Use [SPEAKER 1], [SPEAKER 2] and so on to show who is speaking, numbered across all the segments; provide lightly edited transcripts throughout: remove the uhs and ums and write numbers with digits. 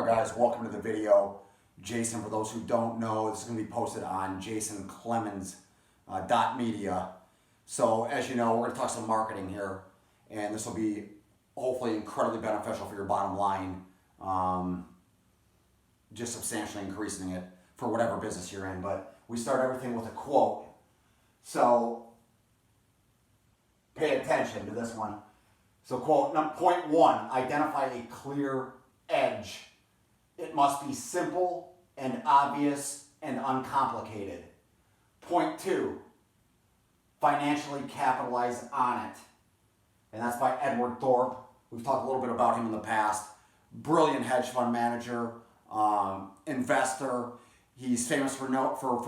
[SPEAKER 1] guys, welcome to the video. Jason, for those who don't know, this is going to be posted on jasonclemens.media. So as you know, we're going to talk some marketing here, and this will be hopefully incredibly beneficial for your bottom line, just substantially increasing it for whatever business you're in. But we start everything with a quote. So pay attention to this one. So quote, point one, identify a clear edge. It must be simple and obvious and uncomplicated. Point two, financially capitalize on it. And that's by Edward Thorpe. We've talked a little bit about him in the past. Brilliant hedge fund manager, investor. He's famous for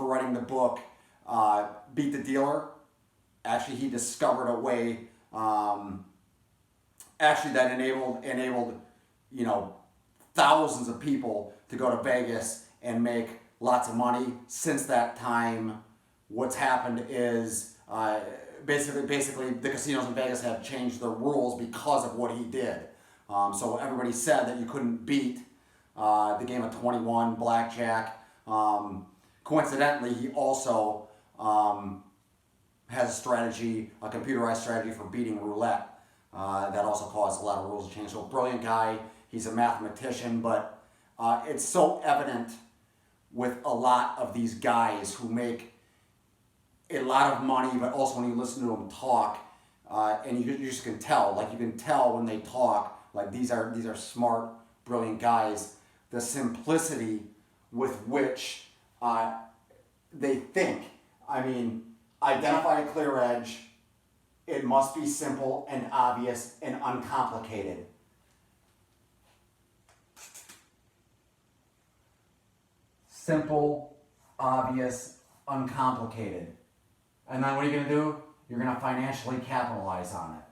[SPEAKER 1] writing the book, Beat the Dealer. Actually, he discovered a way that enabled thousands of people to go to Vegas and make lots of money. Since that time, what's happened is basically the casinos in Vegas have changed their rules because of what he did. So everybody said that you couldn't beat the game of 21 blackjack. Coincidentally, he also has a strategy, a computerized strategy for beating roulette. That also caused a lot of rules to change. So brilliant guy. He's a mathematician, but it's so evident with a lot of these guys who make a lot of money, but also when you listen to them talk, and you just can tell, like you can tell when they talk, like these are smart, brilliant guys. The simplicity with which they think. I mean, identify a clear edge. It must be simple and obvious and uncomplicated. Simple, obvious, uncomplicated. And then what are you going to do? You're going to financially capitalize on it.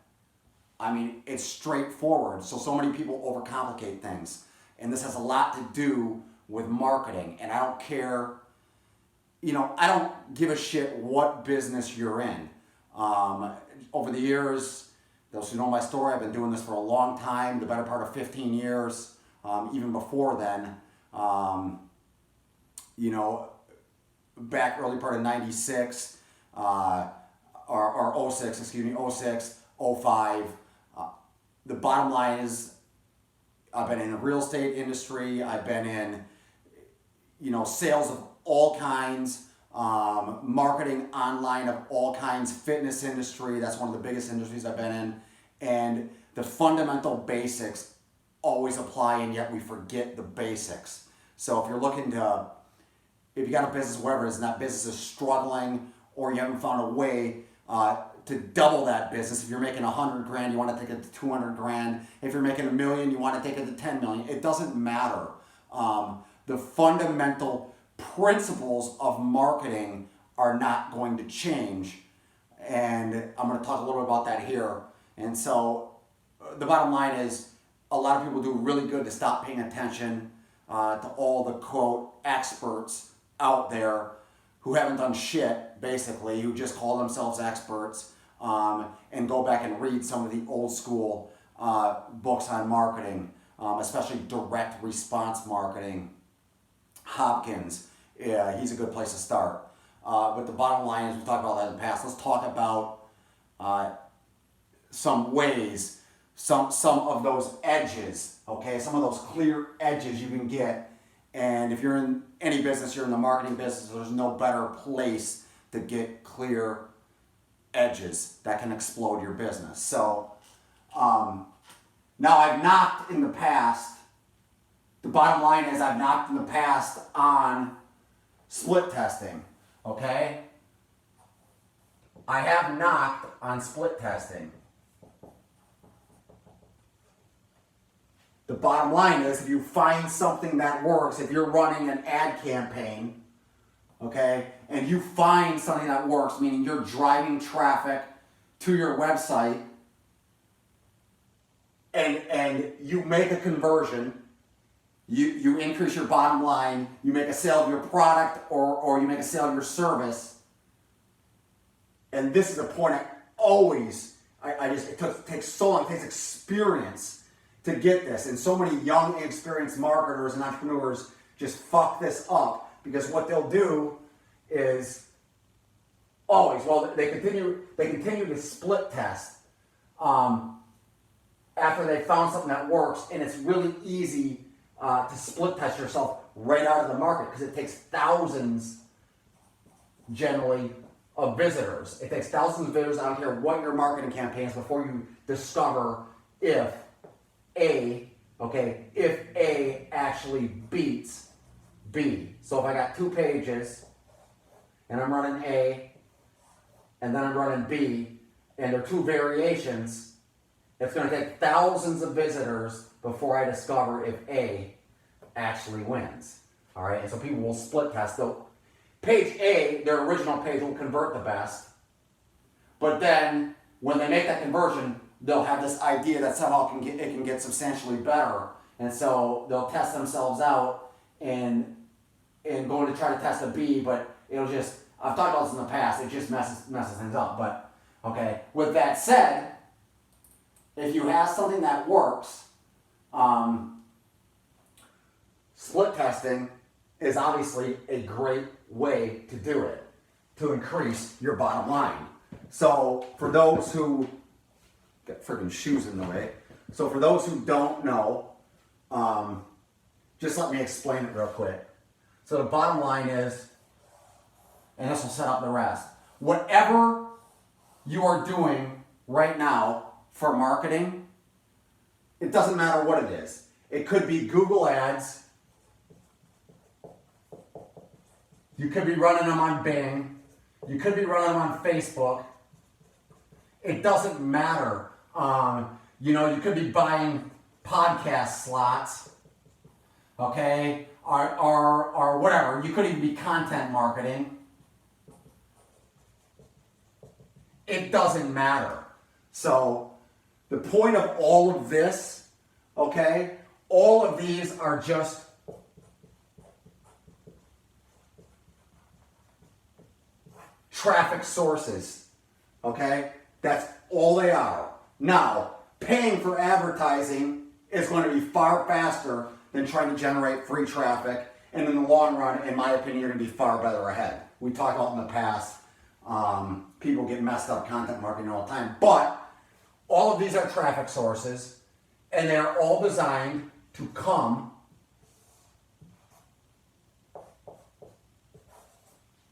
[SPEAKER 1] I mean, it's straightforward. So many people overcomplicate things. And this has a lot to do with marketing. And I don't care, I don't give a shit what business you're in. Over the years, those who know my story, I've been doing this for a long time, the better part of 15 years, even before then. Back early part of 96, or 06, 05. The bottom line is I've been in the real estate industry. I've been in, sales of all kinds, marketing online of all kinds, fitness industry. That's one of the biggest industries I've been in. And the fundamental basics always apply, and yet we forget the basics. So if you're looking to, if you got a business, whatever it is, and that business is struggling, or you haven't found a way to double that business. If you're making $100,000, you want to take it to $200,000. If you're making $1 million, you want to take it to $10 million. It doesn't matter. The fundamental principles of marketing are not going to change. And I'm going to talk a little bit about that here. And so the bottom line is a lot of people do really good to stop paying attention to all the quote experts out there who haven't done shit, basically, who just call themselves experts, and go back and read some of the old school books on marketing, especially direct response marketing. Hopkins, yeah, he's a good place to start. But the bottom line is, we've talked about that in the past. Let's talk about some ways, some of those edges, okay? Some of those clear edges you can get. And if you're in any business, you're in the marketing business, there's no better place to get clear edges that can explode your business. So now I've knocked in the past, the bottom line is I've knocked in the past on split testing, okay? I have knocked on split testing. The bottom line is, if you find something that works, if you're running an ad campaign, okay, and you find something that works, meaning you're driving traffic to your website, and you make a conversion, you increase your bottom line, you make a sale of your product, or you make a sale of your service, and this is a point I always, it takes so long, it takes experience to get this. And so many young, inexperienced marketers and entrepreneurs just fuck this up, because what they'll do is always, well, they continue to split test after they found something that works, and it's really easy to split test yourself right out of the market, because it takes thousands generally of visitors. It takes thousands of visitors. I don't care what your marketing campaign is, before you discover if A actually beats B. So if I got 2 pages and I'm running A and then I'm running B, and they're 2 variations, it's going to take thousands of visitors before I discover if A actually wins. All right, and so people will split test. Though page A, their original page, will convert the best, but then when they make that conversion, they'll have this idea that somehow it can get substantially better, and so they'll test themselves out and going to try to test a B, but it'll just, I've talked about this in the past, it just messes things up. But okay, with that said, if you have something that works, split testing is obviously a great way to do it, to increase your bottom line. So for those who, got freaking shoes in the way. So for those who don't know, just let me explain it real quick. So the bottom line is, and this will set up the rest, whatever you are doing right now for marketing, it doesn't matter what it is. It could be Google Ads. You could be running them on Bing. You could be running them on Facebook. It doesn't matter. You could be buying podcast slots, okay, or whatever. You could even be content marketing. It doesn't matter. So the point of all of this, okay, all of these are just traffic sources, okay? That's all they are. Now, paying for advertising is going to be far faster than trying to generate free traffic, and in the long run, in my opinion, you're going to be far better ahead. We talked about in the past, people get messed up content marketing all the time, but all of these are traffic sources, and they're all designed to come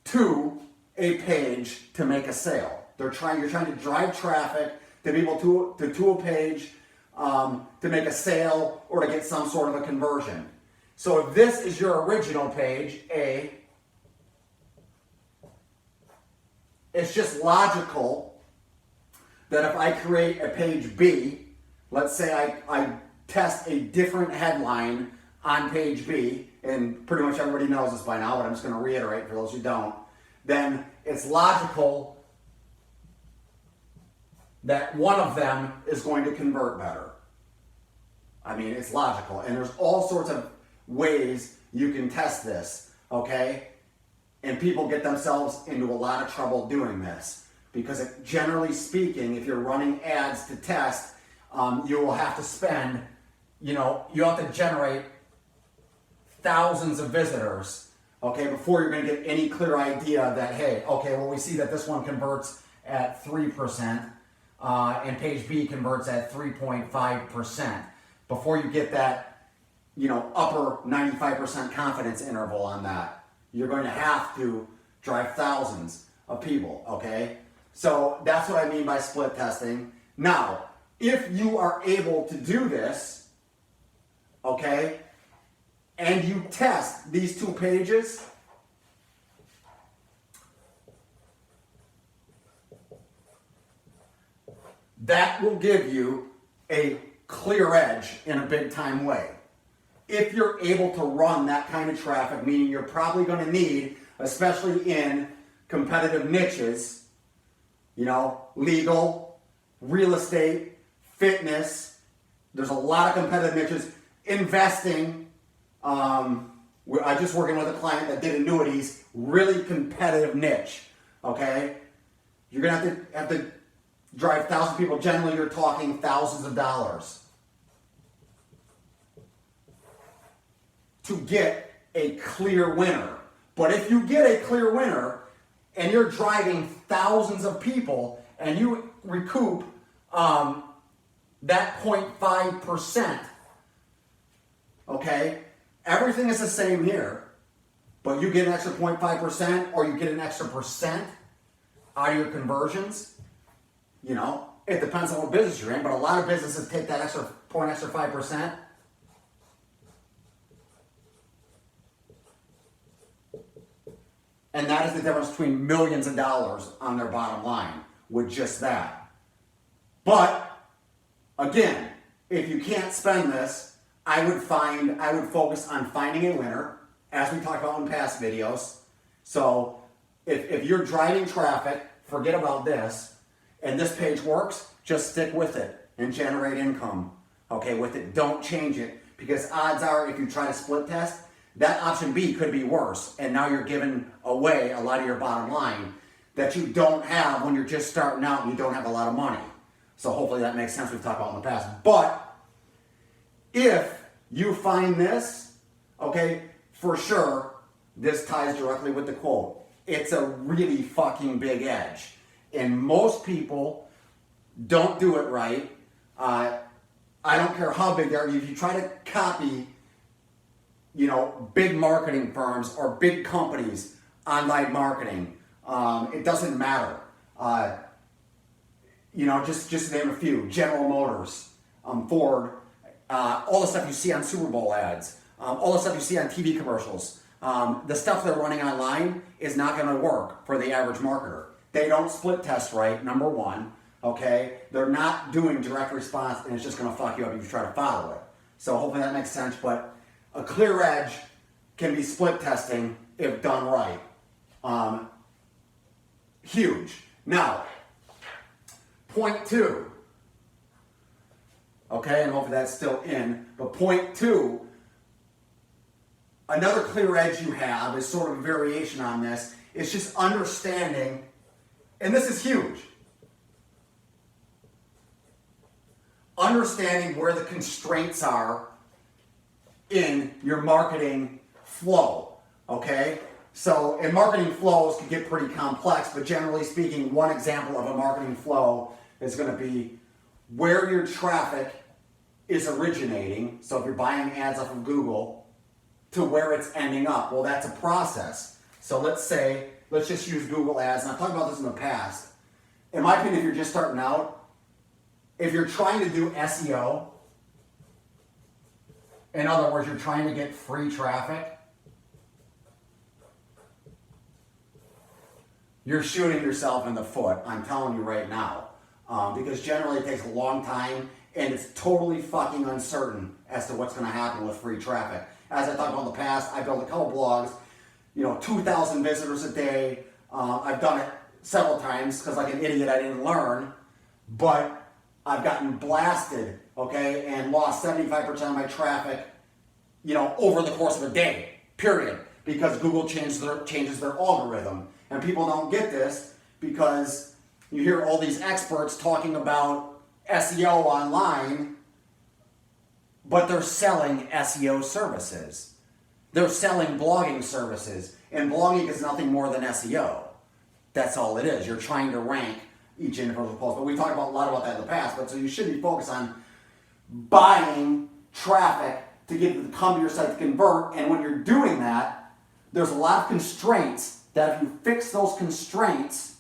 [SPEAKER 1] to a page to make a sale. You're trying to drive traffic to people to a page to make a sale or to get some sort of a conversion. So if this is your original page, A, it's just logical that if I create a page B, let's say I test a different headline on page B, and pretty much everybody knows this by now, but I'm just going to reiterate for those who don't, then it's logical that one of them is going to convert better. I mean, it's logical. And there's all sorts of ways you can test this, okay? And people get themselves into a lot of trouble doing this, because generally speaking, if you're running ads to test, you will have to spend, you have to generate thousands of visitors, okay, before you're going to get any clear idea that, hey, okay, well, we see that this one converts at 3%, and page B converts at 3.5%. Before you get that, upper 95% confidence interval on that, you're going to have to drive thousands of people, okay? So that's what I mean by split testing. Now, if you are able to do this, okay, and you test these 2 pages, that will give you a clear edge in a big time way. If you're able to run that kind of traffic, meaning you're probably going to need, especially in competitive niches, legal, real estate, fitness, there's a lot of competitive niches, investing. I just working with a client that did annuities, really competitive niche, okay? You're going to have to drive thousands of people. Generally, you're talking thousands of dollars. to get a clear winner. But if you get a clear winner and you're driving thousands of people and you recoup that 0.5%, okay, everything is the same here, but you get an extra 0.5% or you get an extra percent out of your conversions. You know, it depends on what business you're in, but a lot of businesses take that extra 5%. And that is the difference between millions of dollars on their bottom line with just that. But again, if you can't spend this, I would focus on finding a winner, as we talked about in past videos. So if you're driving traffic, forget about this, and this page works, just stick with it and generate income. Okay, with it, don't change it, because odds are if you try to split test, that option B could be worse, and now you're giving away a lot of your bottom line that you don't have when you're just starting out and you don't have a lot of money. So hopefully that makes sense. We've talked about in the past. But if you find this, okay, for sure, this ties directly with the quote. It's a really fucking big edge. And most people don't do it right. I don't care how big they are. If you try to copy, you know, big marketing firms or big companies, online marketing, it doesn't matter. You know, just to name a few: General Motors, Ford, all the stuff you see on Super Bowl ads, all the stuff you see on TV commercials. The stuff they're running online is not going to work for the average marketer. They don't split test right, number one. Okay, they're not doing direct response, and it's just going to fuck you up if you try to follow it. So hopefully that makes sense. But a clear edge can be split testing if done right. Huge. Now, point two. Okay, and hopefully that's still in. But point two, another clear edge you have is sort of a variation on this. It's just understanding, and this is huge, understanding where the constraints are in your marketing flow, okay? So, and marketing flows can get pretty complex, but generally speaking, one example of a marketing flow is going to be where your traffic is originating. So if you're buying ads off of Google, to where it's ending up. Well, that's a process. So let's just use Google Ads, and I've talked about this in the past. In my opinion, if you're just starting out, if you're trying to do SEO, in other words, you're trying to get free traffic, you're shooting yourself in the foot, I'm telling you right now. Because generally it takes a long time, and it's totally fucking uncertain as to what's going to happen with free traffic. As I talked about in the past, I built a couple blogs, 2,000 visitors a day. I've done it several times because like an idiot I didn't learn, but I've gotten blasted, okay, and lost 75% of my traffic, over the course of a day, period, because Google changes their algorithm. And people don't get this because you hear all these experts talking about SEO online, but they're selling SEO services. They're selling blogging services, and blogging is nothing more than SEO. That's all it is. You're trying to rank each individual post. But we talked a lot about that in the past, but so you should be focused on buying traffic to get them to come to your site to convert. And when you're doing that, there's a lot of constraints that if you fix those constraints,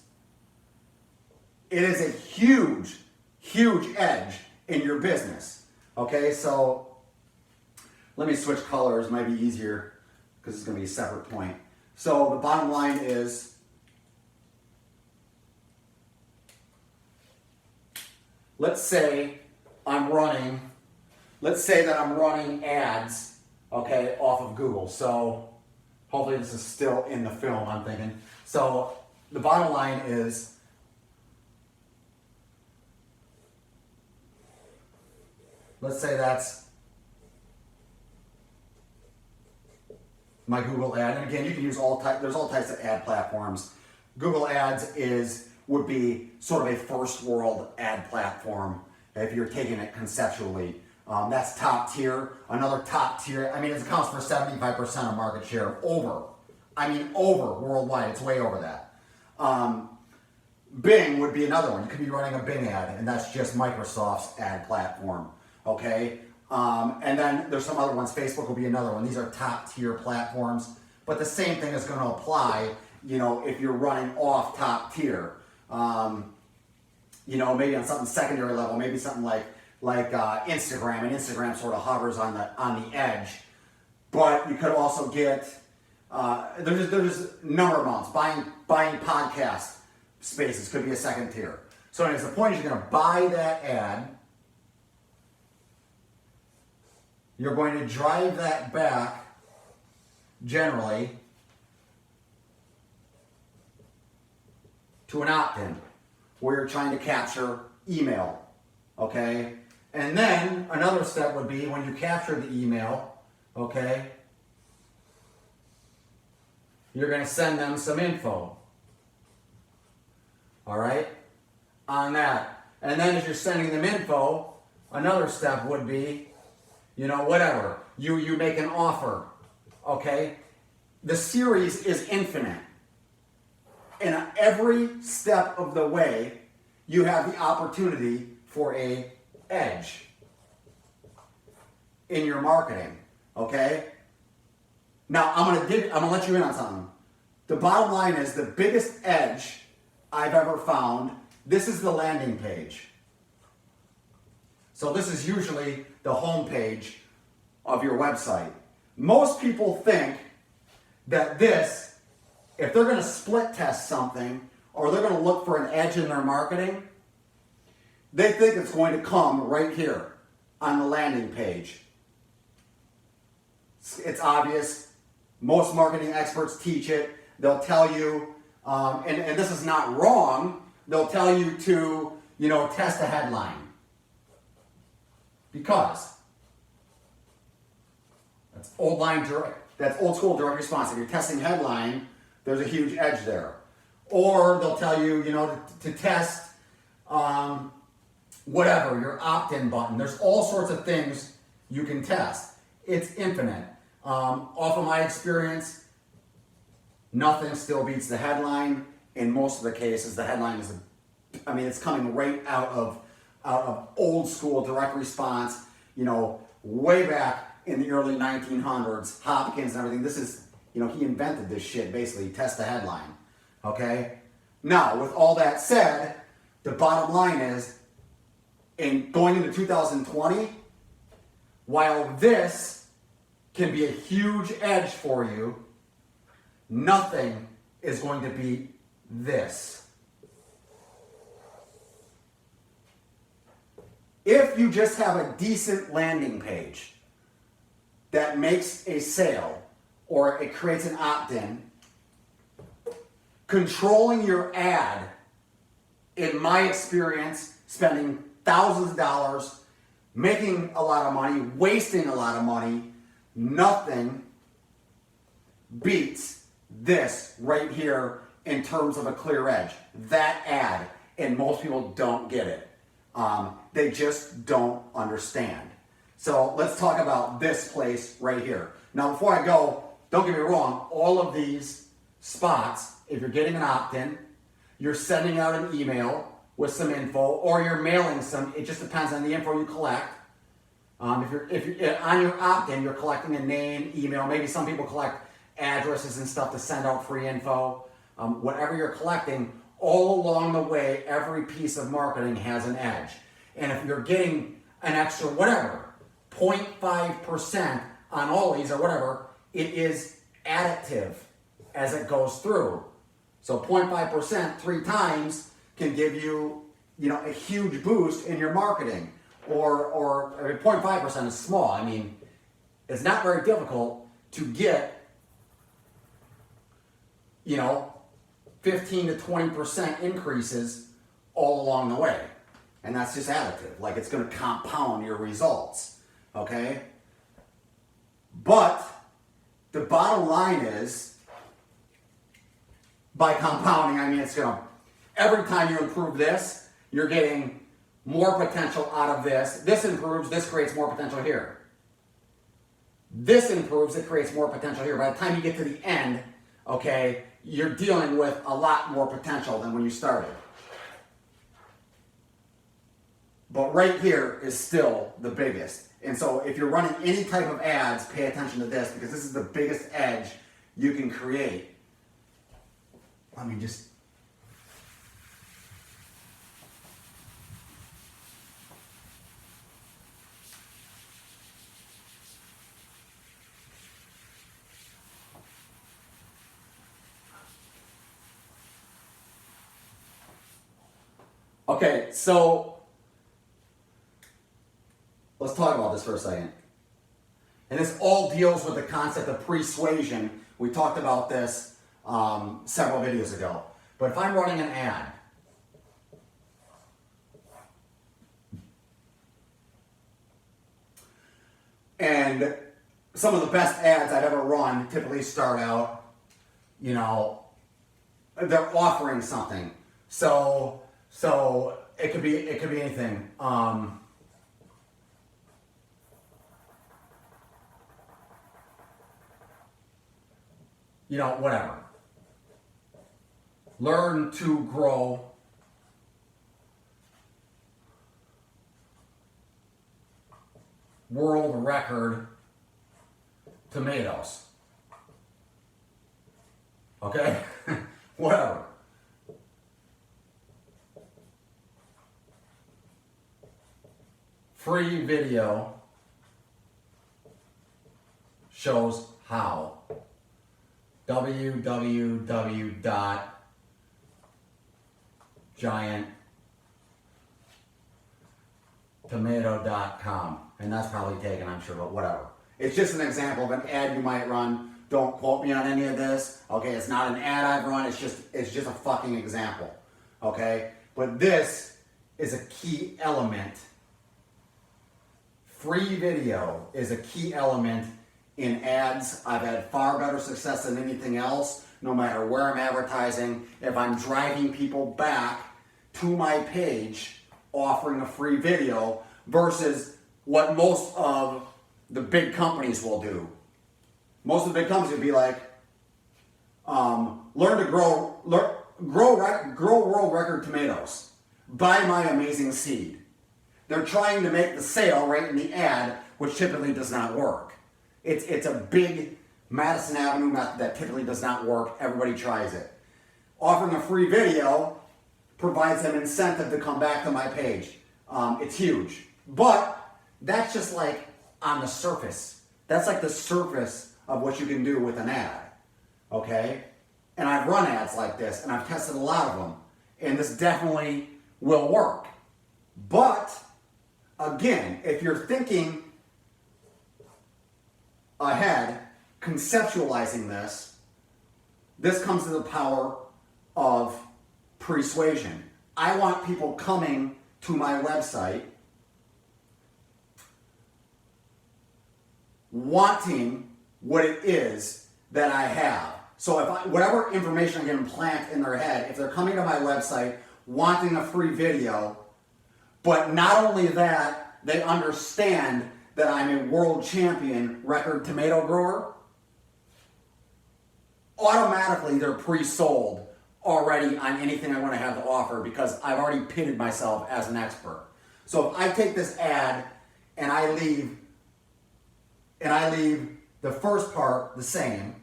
[SPEAKER 1] it is a huge, huge edge in your business. Okay, so let me switch colors. It might be easier because it's going to be a separate point. So the bottom line is, let's say that I'm running ads, okay, off of Google. So hopefully this is still in the film, I'm thinking. So the bottom line is, let's say that's my Google ad. And again, you can use there's all types of ad platforms. Google Ads would be sort of a first world ad platform if you're taking it conceptually. That's top tier. Another top tier, I mean, it accounts for 75% of market share over worldwide. It's way over that. Bing would be another one. You could be running a Bing ad, and that's just Microsoft's ad platform. Okay? And then there's some other ones. Facebook will be another one. These are top tier platforms. But the same thing is going to apply, if you're running off top tier. Maybe on something secondary level, maybe something like Instagram, and Instagram sort of hovers on the edge. But you could also get there's number amounts. Buying podcast spaces could be a second tier. So anyways, the point is you're going to buy that ad. You're going to drive that back, generally, to an opt-in, where you're trying to capture email, okay? And then another step would be when you capture the email, okay, you're going to send them some info, all right, on that. And then as you're sending them info, another step would be, whatever, you make an offer, okay? The series is infinite. And every step of the way, you have the opportunity for a edge in your marketing, okay? Now, I'm gonna let you in on something. The bottom line is the biggest edge I've ever found, this is the landing page. So this is usually the home page of your website. Most people think that this, if they're going to split test something or they're going to look for an edge in their marketing, they think it's going to come right here on the landing page. It's obvious. Most marketing experts teach it. They'll tell you, and this is not wrong, they'll tell you to, test a headline. Because that's old school direct response. If you're testing headline, there's a huge edge there. Or they'll tell you, to test whatever, your opt-in button. There's all sorts of things you can test. It's infinite. Off of my experience, nothing still beats the headline. In most of the cases, the headline is, it's coming right out of old school direct response, way back in the early 1900s, Hopkins and everything. This is, he invented this shit, basically, test the headline, okay? Now, with all that said, the bottom line is, in going into 2020, while this can be a huge edge for you, nothing is going to beat this. If you just have a decent landing page that makes a sale or it creates an opt-in, controlling your ad, in my experience, spending thousands of dollars, making a lot of money, wasting a lot of money, nothing beats this right here in terms of a clear edge. That ad, and most people don't get it. They just don't understand. So let's talk about this place right here. Now, before I go, don't get me wrong, all of these spots, if you're getting an opt-in, you're sending out an email with some info, or you're mailing some, it just depends on the info you collect. If you're on your opt-in, you're collecting a name, email, maybe some people collect addresses and stuff to send out free info. Whatever you're collecting, all along the way, every piece of marketing has an edge. And if you're getting an extra whatever, 0.5% on all these or whatever, it is additive as it goes through. So 0.5% 3 times can give you, a huge boost in your marketing. Or 0.5% is small. It's not very difficult to get, 15 to 20% increases all along the way. And that's just additive. Like, it's going to compound your results. Okay? But the bottom line is, by compounding, it's going to, every time you improve this, you're getting more potential out of this. This improves, this creates more potential here. This improves, it creates more potential here. By the time you get to the end, okay, you're dealing with a lot more potential than when you started. But right here is still the biggest. And so if you're running any type of ads, pay attention to this, because this is the biggest edge you can create. Let me just... Okay, so let's talk about this for a second. And this all deals with the concept of persuasion. We talked about this several videos ago. But if I'm running an ad, and some of the best ads I've ever run typically start out, you know, they're offering something. So it could be anything. You know, whatever. Learn to grow world record tomatoes. Okay? Whatever. Free video shows how. www.gianttomato.com. And that's probably taken, I'm sure, but whatever. It's just an example of an ad you might run. Don't quote me on any of this. Okay, it's not an ad I've run, it's just a fucking example. Okay? But this is a key element. Free video is a key element in ads. I've had far better success than anything else, no matter where I'm advertising. If I'm driving people back to my page offering a free video versus what most of the big companies will do. Most of the big companies will be like, learn to grow world record tomatoes. Buy my amazing seed. They're trying to make the sale right in the ad, which typically does not work. It's a big Madison Avenue method that typically does not work. Everybody tries it. Offering a free video provides them incentive to come back to my page. It's huge. But that's just like on the surface. That's like the surface of what you can do with an ad. Okay? And I've run ads like this, and I've tested a lot of them. And this definitely will work. But, again, if you're thinking ahead, conceptualizing this comes to the power of persuasion. I want people coming to my website wanting what it is that I have. So if whatever information I can implant in their head, if they're coming to my website wanting a free video, but not only that, they understand that I'm a world champion record tomato grower, automatically they're pre-sold already on anything I want to have to offer because I've already pitted myself as an expert. So if I take this ad and I leave the first part the same,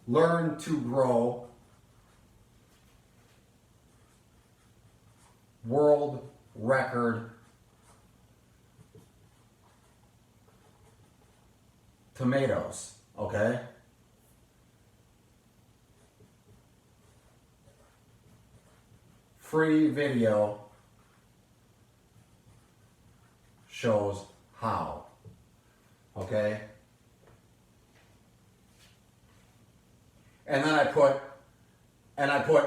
[SPEAKER 1] learn to grow world record tomatoes, okay? Free video shows how, okay? And then I put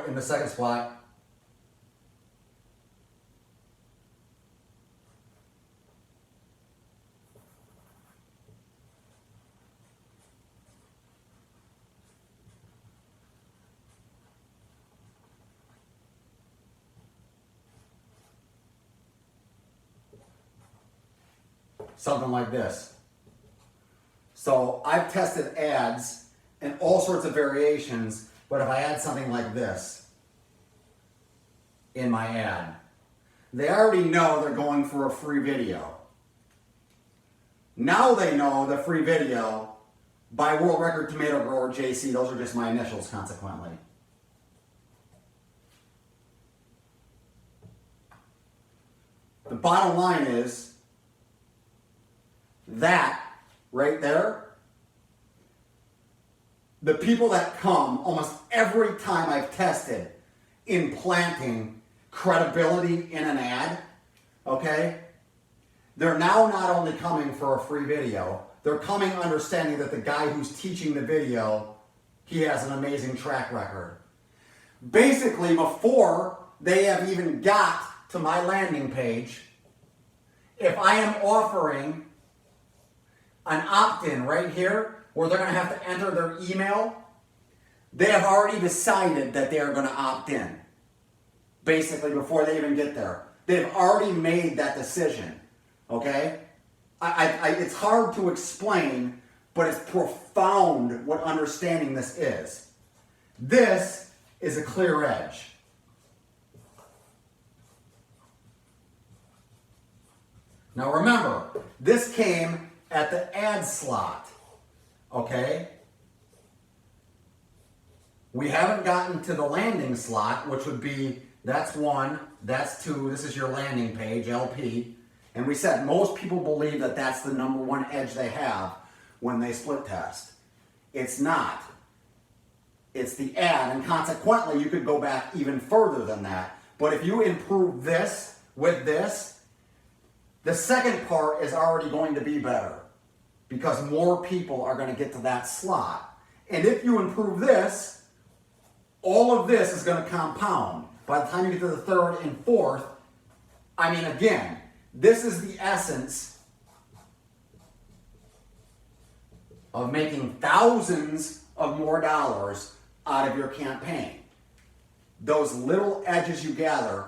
[SPEAKER 1] in the second spot, something like this. So I've tested ads in all sorts of variations, but if I add something like this in my ad, they already know they're going for a free video. Now they know the free video by World Record Tomato Grower JC. Those are just my initials, consequently. The bottom line is that right there, the people that come almost every time I've tested in planting credibility in an ad, okay, they're now not only coming for a free video, they're coming understanding that the guy who's teaching the video, he has an amazing track record. Basically, before they have even got to my landing page, if I am offering an opt-in right here, where they're going to have to enter their email, they have already decided that they are going to opt in. Basically, before they even get there. They've already made that decision. Okay? It's hard to explain, but it's profound what understanding this is. This is a clear edge. Now remember, this came at the ad slot. Okay? We haven't gotten to the landing slot, which would be, that's 1, that's 2, this is your landing page, LP. And we said most people believe that that's the number 1 edge they have when they split test. It's not. It's the ad, and consequently you could go back even further than that. But if you improve this with this, the second part is already going to be better because more people are going to get to that slot. And if you improve this, all of this is going to compound. By the time you get to the third and fourth, I mean, again, this is the essence of making thousands of more dollars out of your campaign. Those little edges you gather,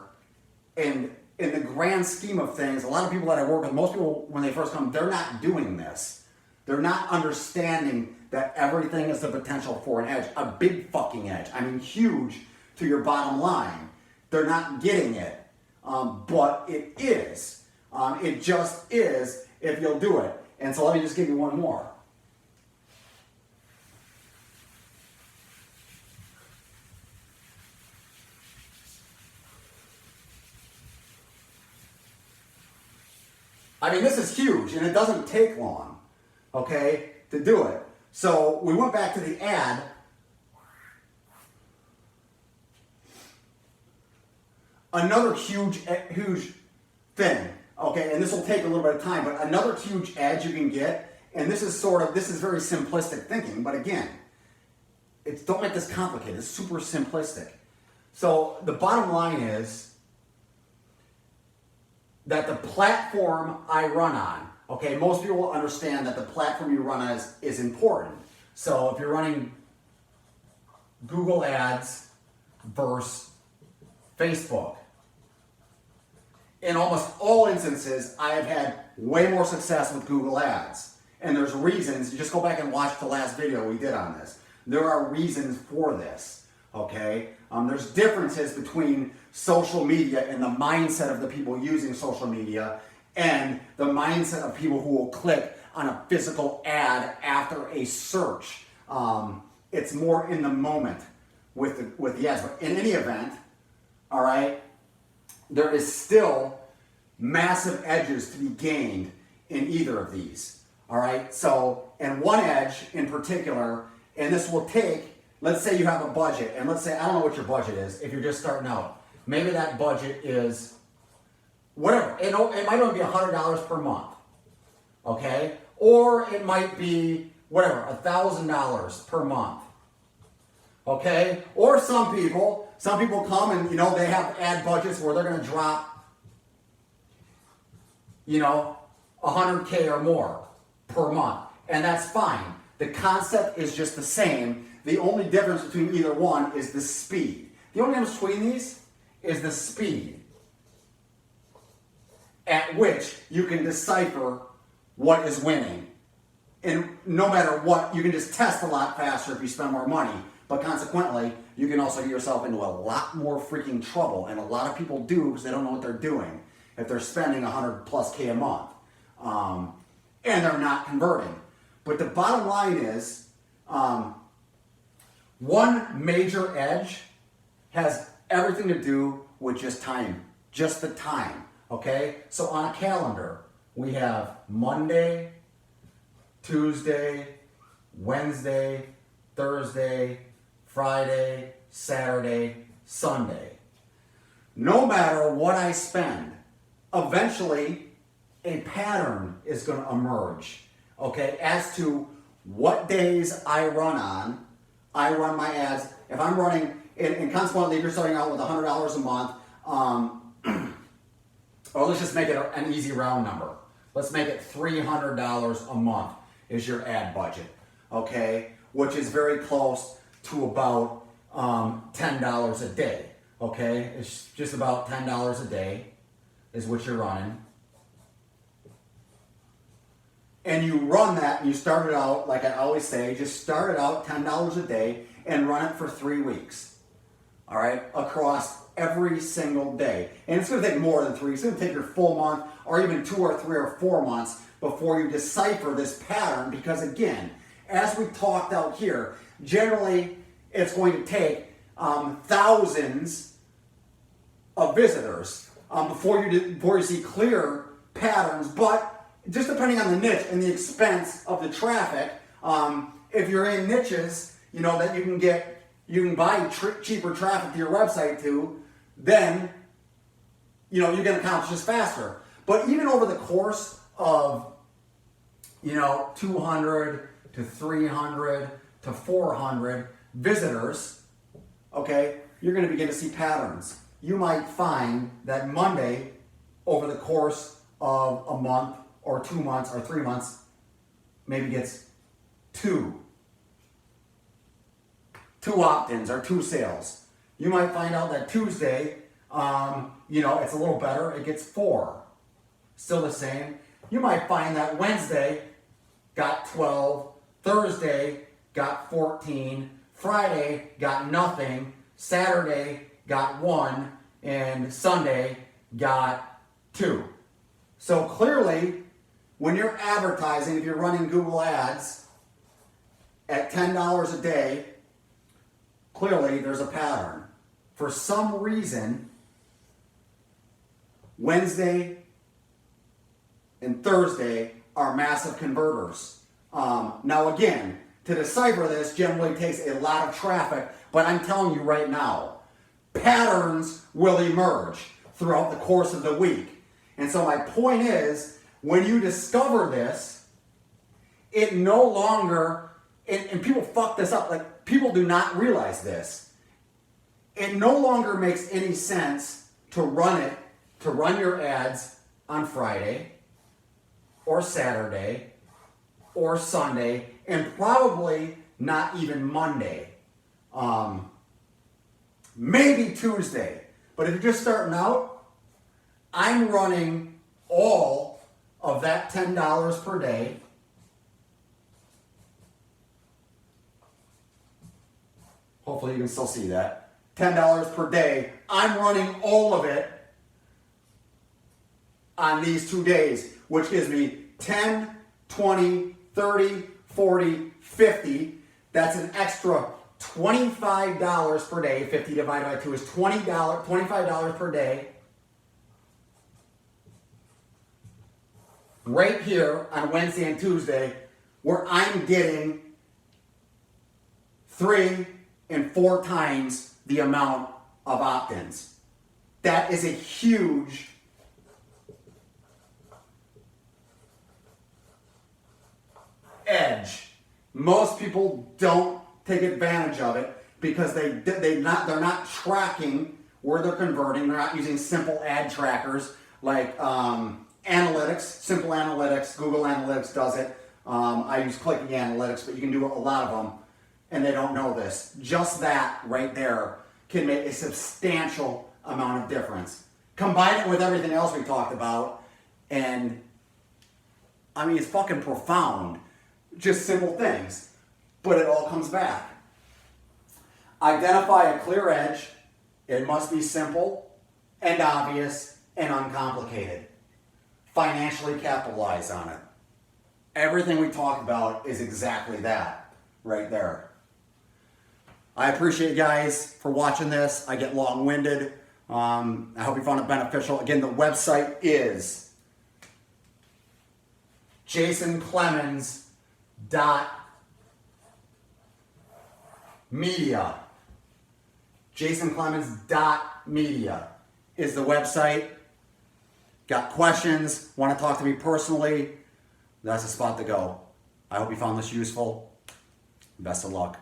[SPEAKER 1] and in the grand scheme of things, a lot of people that I work with, most people when they first come, they're not doing this. They're not understanding that everything is the potential for an edge, a big fucking edge. I mean, huge to your bottom line. They're not getting it, but it is. It just is if you'll do it. And so let me just give you one more. I mean, this is huge, and it doesn't take long, okay, to do it. So we went back to the ad. Another huge thing, okay, and this will take a little bit of time, but another huge edge you can get, and this is very simplistic thinking, but again, don't make this complicated. It's super simplistic. So the bottom line is that the platform I run on, okay, most people will understand that the platform you run on is important. So if you're running Google Ads versus Facebook, in almost all instances, I have had way more success with Google Ads. And there's reasons. You just go back and watch the last video we did on this. There are reasons for this, okay? There's differences between social media and the mindset of the people using social media and the mindset of people who will click on a physical ad after a search. It's more in the moment with the ads. But in any event, all right, there is still massive edges to be gained in either of these. All right, so, and one edge in particular, and this will take, let's say you have a budget, and let's say, I don't know what your budget is if you're just starting out. Maybe that budget is whatever. It might only be $100 per month, okay? Or it might be whatever, $1,000 per month, okay? Or some people come and they have ad budgets where they're going to drop $100K or more per month, and that's fine. The concept is just the same. The only difference between either one is the speed. The only difference between these is the speed at which you can decipher what is winning. And no matter what, you can just test a lot faster if you spend more money. But consequently, you can also get yourself into a lot more freaking trouble. And a lot of people do because they don't know what they're doing if they're spending 100 plus K a month. And they're not converting. But the bottom line is, one major edge has everything to do with just time. Just the time. Okay? So on a calendar, we have Monday, Tuesday, Wednesday, Thursday, Friday, Saturday, Sunday. No matter what I spend, eventually a pattern is going to emerge, okay, as to what days I run on. I run my ads. If I'm running, and consequently, if you're starting out with $100 a month, or let's just make it an easy round number. Let's make it $300 a month is your ad budget, okay? Which is very close to about $10 a day, okay? It's just about $10 a day is what you're running. And you run that, and you start it out, like I always say, just start it out $10 a day and run it for 3 weeks, all right? Across every single day. And it's gonna take more than 3 weeks. It's gonna take your full month, or even 2 or 3 or 4 months before you decipher this pattern, because again, as we talked out here, generally it's going to take thousands of visitors before you see clear patterns. But just depending on the niche and the expense of the traffic, if you're in niches, you know, that you can buy cheaper traffic to your website to, then you know you can accomplish this faster. But even over the course of 200 to 300 to 400 visitors, okay, you're going to begin to see patterns. You might find that Monday, over the course of a month or 2 months or 3 months, maybe gets two opt-ins or 2 sales. You might find out that Tuesday, it's a little better, it gets 4. Still the same. You might find that Wednesday got 12, Thursday got 14, Friday got nothing, Saturday got 1, and Sunday got 2. So clearly, when you're advertising, if you're running Google Ads at $10 a day, clearly there's a pattern. For some reason, Wednesday and Thursday are massive converters. Now again, to decipher this generally takes a lot of traffic, but I'm telling you right now, patterns will emerge throughout the course of the week. And so my point is, when you discover this, it no longer, and people fuck this up, like people do not realize this, it no longer makes any sense to run your ads on Friday or Saturday or Sunday, and probably not even Monday. Maybe Tuesday. But if you're just starting out, I'm running all of that $10 per day. Hopefully you can still see that. $10 per day. I'm running all of it on these 2 days, which gives me 10, 20, 30, 40, 50. That's an extra $25 per day. 50 divided by 2 is $25 per day. Right here on Wednesday and Tuesday, where I'm getting 3 and 4 times the amount of opt-ins. That is a huge edge. Most people don't take advantage of it because they're not tracking where they're converting. They're not using simple ad trackers like analytics, simple analytics. Google Analytics does it. I use clicking analytics, but you can do a lot of them, and they don't know this. Just that right there can make a substantial amount of difference. Combine it with everything else we talked about, and I mean, it's fucking profound. Just simple things. But it all comes back. Identify a clear edge. It must be simple and obvious and uncomplicated. Financially capitalize on it. Everything we talk about is exactly that right there. I appreciate you guys for watching this. I get long-winded. I hope you found it beneficial. Again, the website is jasonclemens.media. jasonclemens.media is the website. Got questions, want to talk to me personally, that's the spot to go. I hope you found this useful. Best of luck.